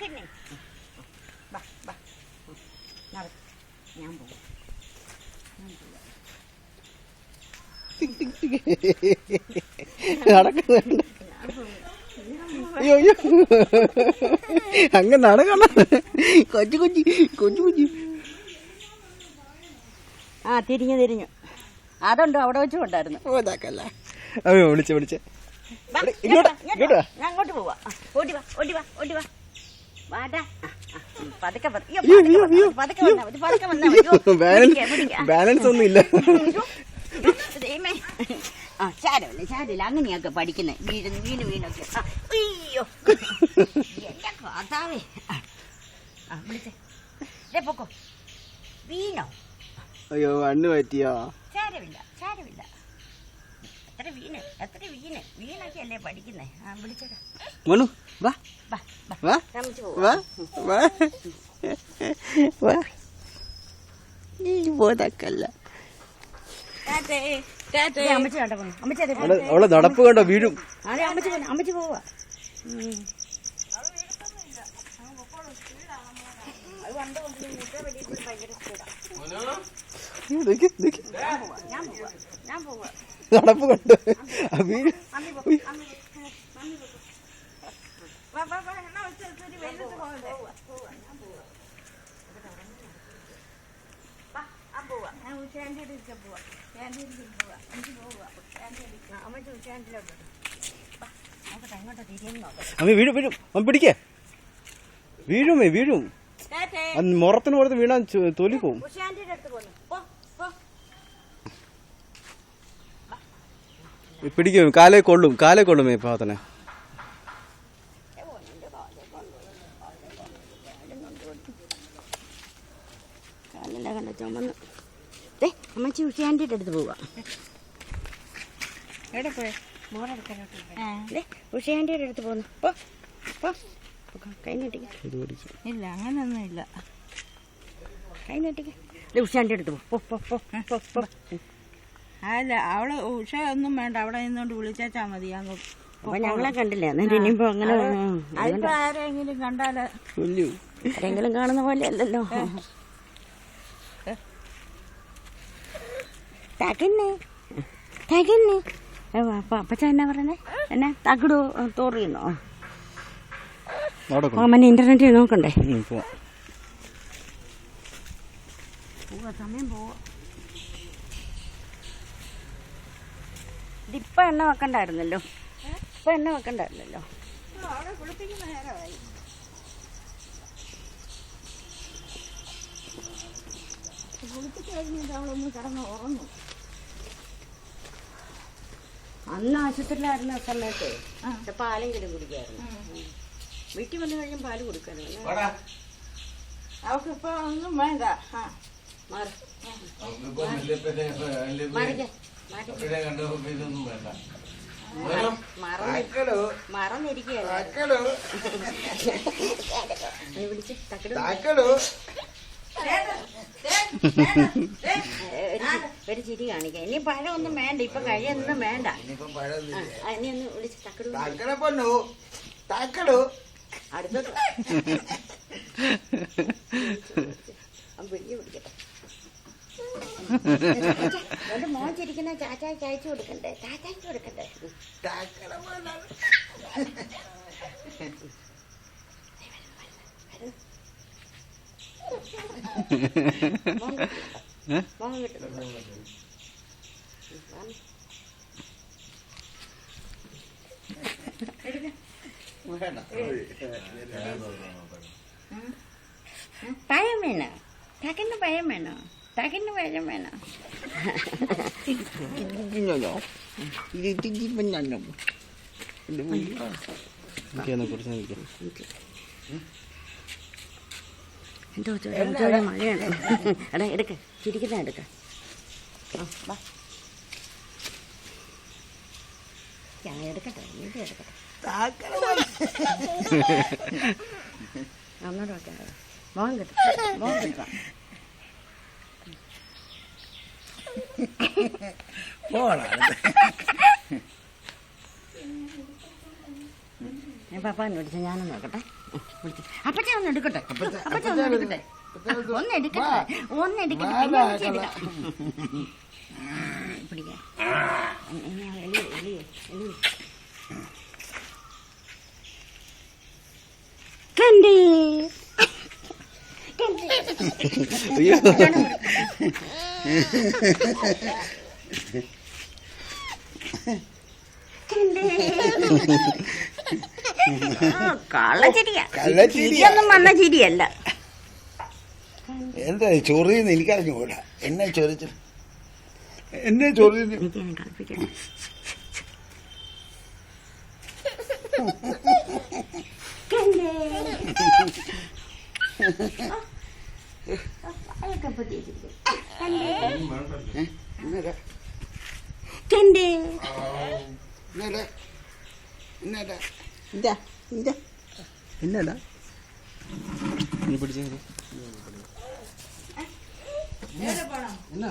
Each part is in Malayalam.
നടക്കുന്നേ. വാ വാ ഞാൻ പോവാം. നടക്കുന്നുണ്ട്. അയ്യോ അയ്യോ അങ്ങ് നടക്കണം. കൊച്ചു കൊച്ചി കൊച്ചു കൊച്ചി. ആ തിരിഞ്ഞു അതുണ്ട് അവിടെ വെച്ചും ഉണ്ടായിരുന്നു. ഓതാക്കല്ല അയ്യോ വിളിച്ചേ ഞാൻ അങ്ങോട്ട് പോവാ. ഓടി വാ വാടാ. പതുക്കെ ബാലൻസ് ഒന്നും ഇല്ല. ശാരില്ല അങ്ങനെയൊക്കെ പഠിക്കുന്നേ. വീണൊക്കെ. അയ്യോ എന്റെ കഥാവേ. വിളിച്ചേ പൊക്കോ. വീണോ? അയ്യോ കണ്ണു പറ്റിയോ? സാരമില്ല എത്ര വീണൊക്കെ അല്ലേ പഠിക്കുന്നേ. വിളിച്ചേടാ മനു വാ വാ വാ വാ വാ. പോതാക്കല്ല അവളെ നടപ്പ് കണ്ടോ വീഴും. അമ്മച്ചി പോവാ. നടപ്പ് കണ്ടോ വീഴും. അമ്മ വീഴും അമ്മ പിടിക്കേ. വീഴും മുറത്തിന് പുറത്ത് വീണാൻ തൊലി പോവും. പിടിക്കും കാലേ കൊള്ളും പാവത്തനെ. കാലെല്ലാം കണ്ട ചുമന്ന്. അമ്മച്ചി ഉഷാൻ്റെ അടുത്ത് പോവാ. എവിടെ പോയേ? ഉഷാൻ്റെ അടുത്ത് പോന്നു. കൈ നീട്ടിക്ക. ഇല്ല അങ്ങനൊന്നും ഇല്ല. കൈ നീട്ടിക്ക. ഉഷാൻ്റെ അടുത്ത് പോ. അല്ല അവള് ഉഷ ഒന്നും വേണ്ട. അവിടെ നിന്നോണ്ട് വിളിച്ചാ മതി. അപ്പൊ ഞങ്ങളെ കണ്ടില്ലേ ഇനിയിപ്പോ അങ്ങനെ അതിപ്പോ ആരെങ്കിലും കണ്ടാല് ആരെങ്കിലും കാണുന്ന പോലെ അല്ലല്ലോ. അപ്പച്ച എന്നാ പറഞ്ഞേ? എന്നാ തകിടു തോറിയുന്നോ? അമ്മനെ ഇന്റർനെറ്റിൽ നോക്കണ്ടേ? സമയം പോവാ. ഇതിപ്പ എണ്ണ വെക്കണ്ടായിരുന്നല്ലോ. കുളിപ്പിക്കുന്ന നേരമായി. കുളിപ്പിച്ച് കഴിഞ്ഞിട്ട് അവളൊന്ന് കിടന്ന് ഉറങ്ങും. അന്ന് ആശുപത്രിയിലായിരുന്ന സമയത്ത് പാലെങ്കിലും കുടിക്കായിരുന്നു. വീട്ടിൽ വന്നു കഴിഞ്ഞാൽ പാല് കൊടുക്കാനും. അവൾക്ക് ഇപ്പൊ ഒന്നും വേണ്ട. മറന്നിരിക്കുകയല്ലോ. വിളിച്ച് ഒരു ചിരി കാണിക്കാം. ഇനി പഴമൊന്നും വേണ്ട. ഇപ്പൊ കഴിയൊന്നും വേണ്ട. ഇനി ഒന്ന് വിളിച്ച് അടുത്തോട്ട് പിടിക്കട്ടെ. എന്റെ മോൻ ചിരിക്കുന്ന ചാച്ചായ്ക്ക് അയച്ചു കൊടുക്കണ്ടേ? മോൻ കിട്ടുന്നു. പഴം വേണോ? തകന് പഴം വേണോ? എന്തോ മഴയാണ്. എടാ എടുക്ക. ചിരിക്കുന്ന എടുക്ക. എടുക്കട്ടെ. ഒന്നോട് വെക്കണ്ട. മോൻ കിട്ടാം. ഞാൻ പപ്പാനെ വിളിച്ച ഞാനും നോക്കട്ടെ. അപ്പച്ച ഒന്ന് എടുക്കട്ടെ, അപ്പച്ച ഒന്ന് എടുക്കട്ടെ, ഒന്ന് എടുക്കട്ടെ, ഒന്ന് എടുക്കട്ടെ, പിന്നെ അപ്പച്ച എടുക്കാം. പിടിക്കാം. കണ്ടേ ചിരിയൊന്നും വന്ന ചിരിയല്ല. എന്താ ചൊറിയെന്ന് എനിക്കറിഞ്ഞുകൂടാ. എന്നെ ചൊറിച്ചു, എന്നെ ചൊറിയുന്നു. എന്നടാ നീ പിടിച്ചേ എന്നാ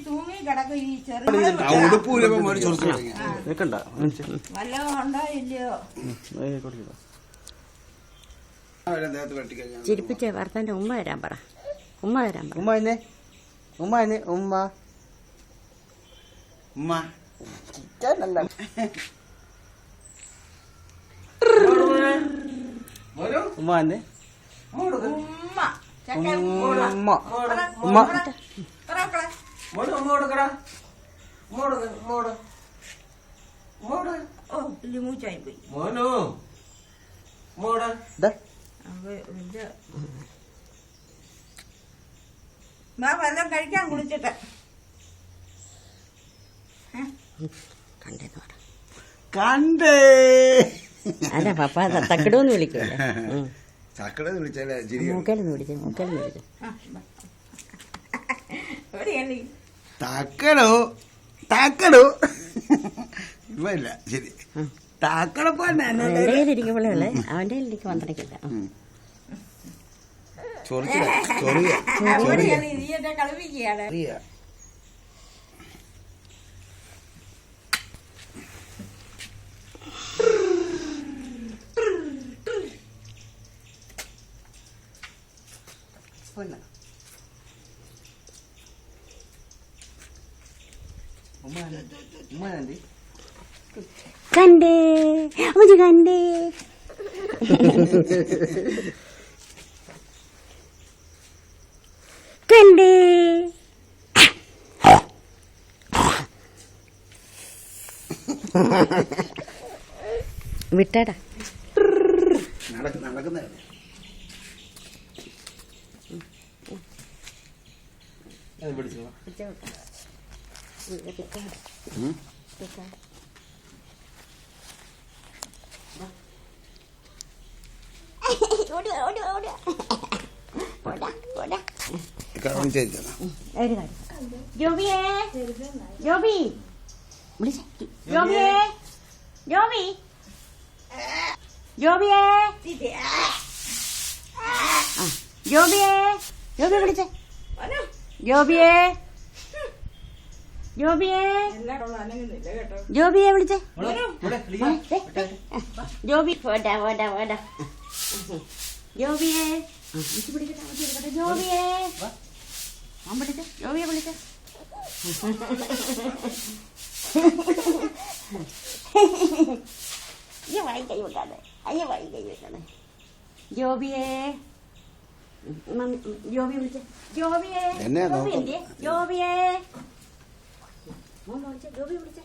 തൂങ്ങി കിടക്കും ഈ ചെറിയ വെക്കണ്ട വല്ലതും ഉണ്ടോ ഇല്ലയോ. ചിരിപ്പിച്ച ഭർത്താന്റെ ഉമ്മ വരാൻ പറ, ഉമ്മ വരാൻ പറ. ഉമ്മ എന്നെ ഉമ്മ എന്നെ ഉമ്മ ഉമ്മ ചിക്കനല്ല ഉമ്മ എന്നെ ഉമ്മ ഉമ്മ ഉമ്മ മൂച്ചായി പോയി. വല്ലതും കഴിക്കാൻ കുളിച്ചിട്ട് കണ്ടേന്ന് പറ. കണ്ടേ അല്ല പപ്പ തക്കടോന്ന് വിളിക്കൂല്ലേ. ചക്കട വിളിച്ചാലേ മൂക്കലെന്ന് വിളിച്ചു, മൂക്കലെന്ന് വിളിച്ചു. താക്കടോ താക്കടോ ഇല്ല ശരി താക്കടപ്പോ എന്റെ കയ്യിലിരിക്കുമ്പോഴേ അവന്റെ കയ്യിലിരിക്കും വന്നിരിക്കില്ല. കളിപ്പിക്കുകയാണ്. കണ്ടേ അമ്മ കണ്ടേ കണ്ടേ വിട്ടാടാ നടക്കുന്ന ജോബിയേ ജോബി വിളിച്ച ജോബിയേ ജോബി ജോബിയേ ജോബിയേ ജോബി വിളിച്ചേ ജോബിയേ ജോബിയേ ജോബിയെ വിളിച്ചേ ജോബി പോടാ പോടാ പോടാ ജോബിയെ പിടിക്കട്ടെ ജോബിയെ വിളിച്ചേ ജോബിയെ വിളിച്ചേ അയ്യോ വായി കൈ വിട്ടാതെ അയ്യോ വായി കൈ വിട്ടാതെ ജോബിയെ ജോബി വിളിച്ചേ ജോബിയെ ജോബിയെ ജോബി വിളിച്ചേ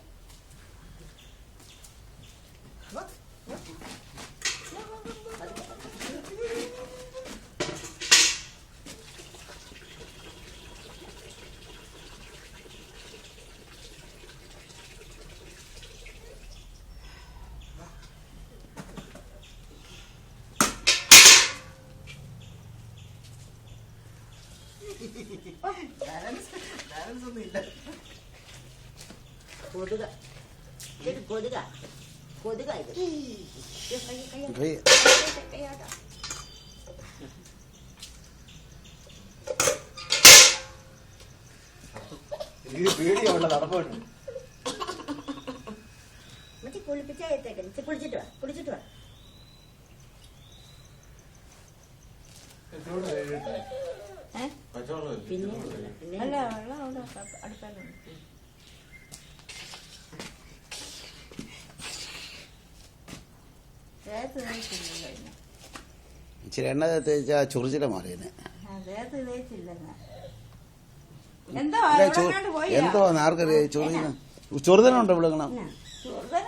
കൊതുക കൊതുക കൊതുക പേടിയുള്ള നടപ്പുണ്ട് കുളിപ്പിച്ചേക്ക് കുളിച്ചിട്ട് വാ കുളിച്ചിട്ട് വാ. ഏ? പിന്നെ അല്ല വെള്ളം അവിടെ അടുക്കാനുണ്ട്. ദേഹത്ത് തേച്ചില്ലല്ലോ ഇന്ന്. ഇച്ചിരി എണ്ണ തേച്ചാ ചൊറിച്ചില മാറിയെന്നെ. ദേഹത്ത് തേച്ചില്ല ഞാൻ. എന്തോ എവിടെങ്ങാണ്ട് പോയി എന്തോ ആർക്കറിയാം ചൊറിയുന്ന ചൊറുതനുണ്ടോ ഇവിടെ കാണാം. ചുറുതന